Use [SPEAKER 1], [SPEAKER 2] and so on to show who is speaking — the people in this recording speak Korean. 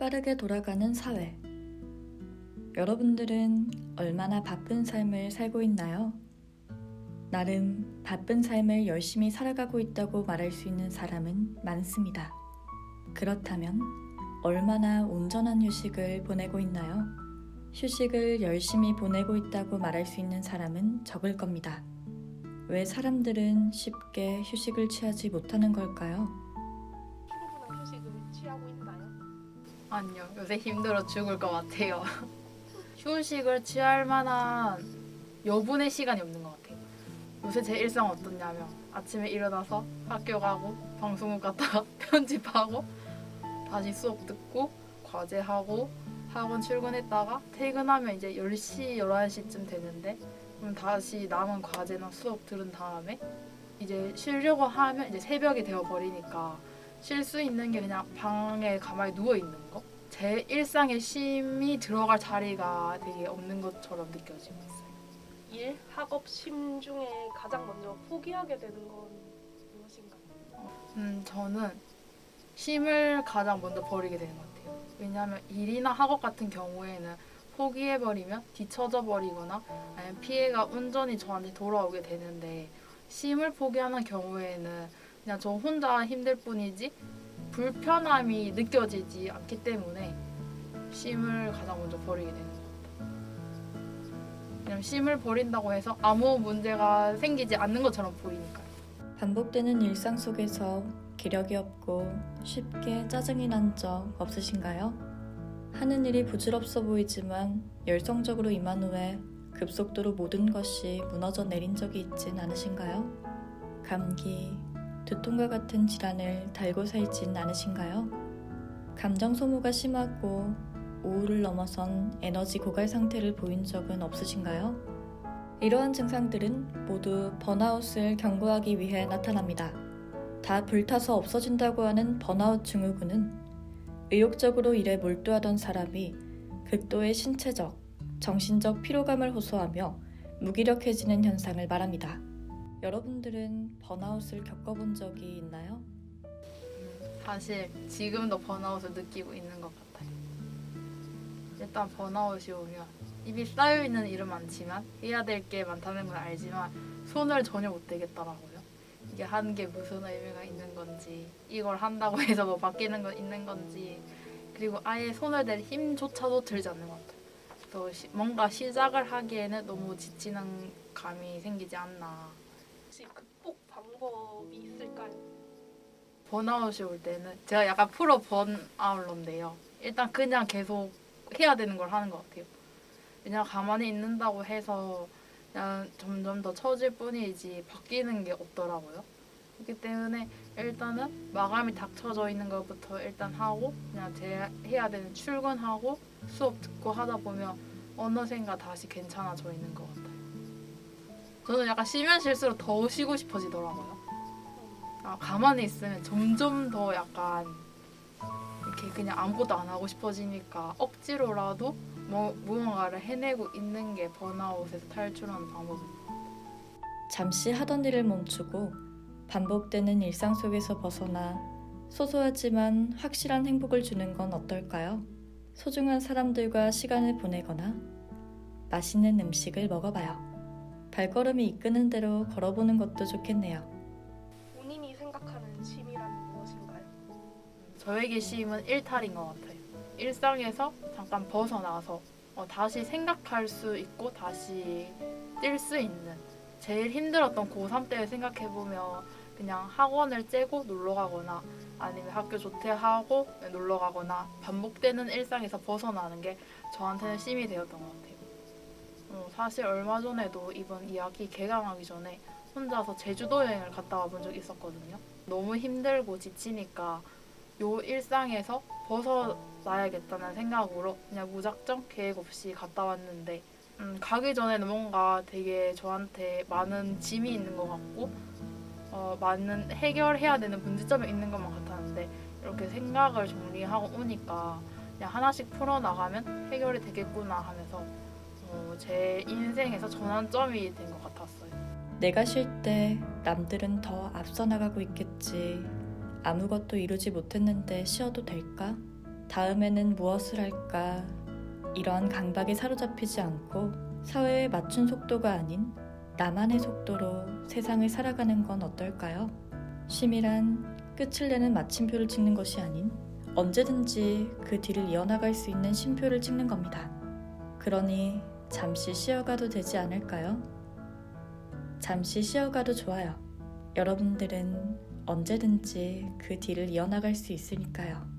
[SPEAKER 1] 빠르게 돌아가는 사회. 여러분들은 얼마나 바쁜 삶을 살고 있나요? 나름 바쁜 삶을 열심히 살아가고 있다고 말할 수 있는 사람은 많습니다. 그렇다면 얼마나 온전한 휴식을 보내고 있나요? 휴식을 열심히 보내고 있다고 말할 수 있는 사람은 적을 겁니다. 왜 사람들은 쉽게 휴식을 취하지 못하는 걸까요?
[SPEAKER 2] 충분한 휴식을 취하고 있나요?
[SPEAKER 3] 아니요, 요새 힘들어 죽을 것 같아요. 휴식을 취할 만한 여분의 시간이 없는 것 같아요. 요새 제 일상 어떻냐면 아침에 일어나서 학교 가고 방송국 갔다가 편집하고 다시 수업 듣고 과제하고 학원 출근했다가 퇴근하면 이제 10시, 11시쯤 되는데 그럼 다시 남은 과제나 수업 들은 다음에 이제 쉬려고 하면 이제 새벽이 되어버리니까 쉴 수 있는 게 그냥 방에 가만히 누워있는 거? 제 일상에 쉼이 들어갈 자리가 되게 없는 것처럼 느껴지고 있어요.
[SPEAKER 2] 일, 학업, 쉼 중에 가장 먼저 포기하게 되는 건 무엇인가요?
[SPEAKER 3] 저는 쉼을 가장 먼저 버리게 되는 것 같아요. 왜냐하면 일이나 학업 같은 경우에는 포기해버리면 뒤처져 버리거나 아니면 피해가 온전히 저한테 돌아오게 되는데 쉼을 포기하는 경우에는 그냥 저 혼자 힘들 뿐이지 불편함이 느껴지지 않기 때문에 쉼을 가장 먼저 버리게 되는 것 같아요. 왜냐면 쉼을 버린다고 해서 아무 문제가 생기지 않는 것처럼 보이니까요.
[SPEAKER 1] 반복되는 일상 속에서 기력이 없고 쉽게 짜증이 난 적 없으신가요? 하는 일이 부질없어 보이지만 열성적으로 임한 후에 급속도로 모든 것이 무너져 내린 적이 있진 않으신가요? 감기, 두통과 같은 질환을 달고 살진 않으신가요? 감정 소모가 심하고 우울을 넘어선 에너지 고갈 상태를 보인 적은 없으신가요? 이러한 증상들은 모두 번아웃을 경고하기 위해 나타납니다. 다 불타서 없어진다고 하는 번아웃 증후군은 의욕적으로 일에 몰두하던 사람이 극도의 신체적, 정신적 피로감을 호소하며 무기력해지는 현상을 말합니다. 여러분들은 번아웃을 겪어본 적이 있나요?
[SPEAKER 3] 사실 지금도 번아웃을 느끼고 있는 것 같아요. 일단 번아웃이 오면 입이 쌓여있는 일은 많지만 해야 될 게 많다는 건 알지만 손을 전혀 못 대겠더라고요. 이게 하는 게 무슨 의미가 있는 건지 이걸 한다고 해서 뭐 바뀌는 건 있는 건지 그리고 아예 손을 댈 힘조차도 들지 않는 것 같아요. 그래서 뭔가 시작을 하기에는 너무 지치는 감이 생기지 않나.
[SPEAKER 2] 혹시 극복 방법이 있을까요?
[SPEAKER 3] 번아웃이 올 때는 제가 약간 프로 번아웃러인데요. 일단 그냥 계속 해야 되는 걸 하는 것 같아요. 그냥 가만히 있는다고 해서 그냥 점점 더 처질 뿐이지 바뀌는 게 없더라고요. 그렇기 때문에 일단은 마감이 닥쳐져 있는 것부터 일단 하고 그냥 제 해야 되는 출근하고 수업 듣고 하다 보면 어느샌가 다시 괜찮아져 있는 것 같아요. 저는 약간 쉬면 쉴수록 더 쉬고 싶어지더라고요. 가만히 있으면 점점 더 약간 이렇게 그냥 아무것도 안 하고 싶어지니까 억지로라도 무언가를 해내고 있는 게 번아웃에서 탈출하는 방법입니다.
[SPEAKER 1] 잠시 하던 일을 멈추고 반복되는 일상 속에서 벗어나 소소하지만 확실한 행복을 주는 건 어떨까요? 소중한 사람들과 시간을 보내거나 맛있는 음식을 먹어봐요. 발걸음이 이끄는 대로 걸어보는 것도 좋겠네요.
[SPEAKER 2] 본인이 생각하는 쉼이란 무엇인가요?
[SPEAKER 3] 저에게 쉼은 일탈인 것 같아요. 일상에서 잠깐 벗어나서 다시 생각할 수 있고 다시 뛸 수 있는 제일 힘들었던 고3 때를 생각해보면 그냥 학원을 째고 놀러 가거나 아니면 학교 조퇴하고 놀러 가거나 반복되는 일상에서 벗어나는 게 저한테는 쉼이 되었던 것 같아요. 사실 얼마 전에도 이번 2학기 개강하기 전에 혼자서 제주도 여행을 갔다 와본 적이 있었거든요. 너무 힘들고 지치니까 요 일상에서 벗어나야겠다는 생각으로 그냥 무작정 계획 없이 갔다 왔는데 가기 전에는 뭔가 되게 저한테 많은 짐이 있는 것 같고 많은 해결해야 되는 문제점이 있는 것만 같았는데 이렇게 생각을 정리하고 오니까 그냥 하나씩 풀어나가면 해결이 되겠구나 하면서 제 인생에서 전환점이 된 것 같았어요.
[SPEAKER 1] 내가 쉴 때 남들은 더 앞서 나가고 있겠지. 아무것도 이루지 못했는데 쉬어도 될까? 다음에는 무엇을 할까? 이러한 강박에 사로잡히지 않고 사회에 맞춘 속도가 아닌 나만의 속도로 세상을 살아가는 건 어떨까요? 쉼이란 끝을 내는 마침표를 찍는 것이 아닌 언제든지 그 뒤를 이어나갈 수 있는 쉼표를 찍는 겁니다. 그러니 잠시 쉬어가도 되지 않을까요? 잠시 쉬어가도 좋아요. 여러분들은 언제든지 그 뒤를 이어나갈 수 있으니까요.